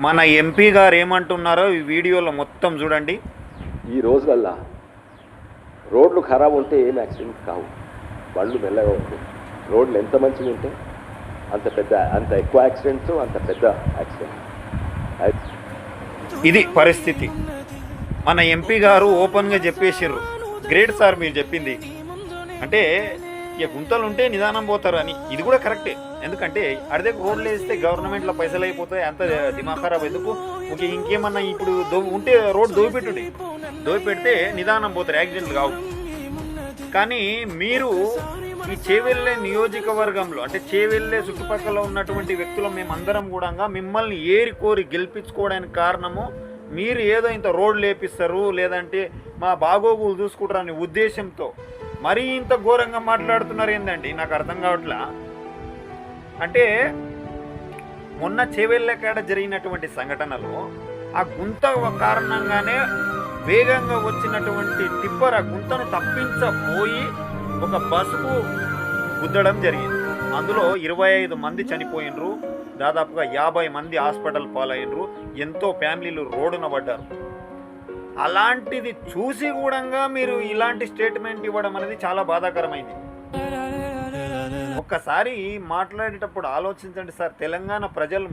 మన ఎంపీ గారు ఏమంటున్నారో ఈ వీడియోలో మొత్తం చూడండి. ఈ రోజులల్లా రోడ్లు ఖరాబ్ ఉంటే ఏం యాక్సిడెంట్ కావు, బండ్లు మెల్లగా ఉంటాయి. రోడ్లు ఎంత మంచిగా ఉంటే అంత ఎక్కువ యాక్సిడెంట్స్, అంత పెద్ద యాక్సిడెంట్. ఇది పరిస్థితి. మన ఎంపీ గారు ఓపెన్గా చెప్పేసిర్రు. గ్రేట్ సార్ మీరు చెప్పింది. అంటే ఇక గుంతలు ఉంటే నిదానం పోతారు అని. ఇది కూడా కరెక్టే. ఎందుకంటే అడిదే రోడ్లు వేస్తే గవర్నమెంట్లో పైసలు అయిపోతాయి, అంత దిమాగ్ ఖరాబ్ ఎందుకు. ఓకే, ఇంకేమన్నా ఇప్పుడు ఉంటే రోడ్ దోపిపెడితే నిదానం పోతారు, యాక్సిడెంట్లు కావు. కానీ మీరు ఈ చేవెళ్ళే నియోజకవర్గంలో అంటే చేవెళ్ళే చుట్టుపక్కల ఉన్నటువంటి వ్యక్తులు మేమందరం కూడా మిమ్మల్ని ఏరి కోరి గెలిపించుకోవడానికి కారణము మీరు ఏదో ఇంత రోడ్లు లేపిస్తారు, లేదంటే మా బాగోగులు చూసుకుంటారనే ఉద్దేశంతో మరీ ఇంత ఘోరంగా మాట్లాడుతున్నారు ఏందండి, నాకు అర్థం కావట్లా. అంటే మొన్న చేవెళ్ళకాడ జరిగినటువంటి సంఘటనలో ఆ గుంత కారణంగానే వేగంగా వచ్చినటువంటి టిప్పర్ ఆ గుంతను తప్పించబోయి ఒక బస్సుకు గుద్దడం జరిగింది. అందులో 25 మంది చనిపోయినరు, దాదాపుగా 50 మంది హాస్పిటల్ పాలైనరు, ఎంతో ఫ్యామిలీలు రోడ్డున పడ్డారు. అలాంటిది చూసి కూడా మీరు ఇలాంటి స్టేట్మెంట్ ఇవ్వడం అనేది చాలా బాధాకరమైంది. ఒక్కసారి మాట్లాడేటప్పుడు ఆలోచించండి సార్. తెలంగాణ ప్రజలు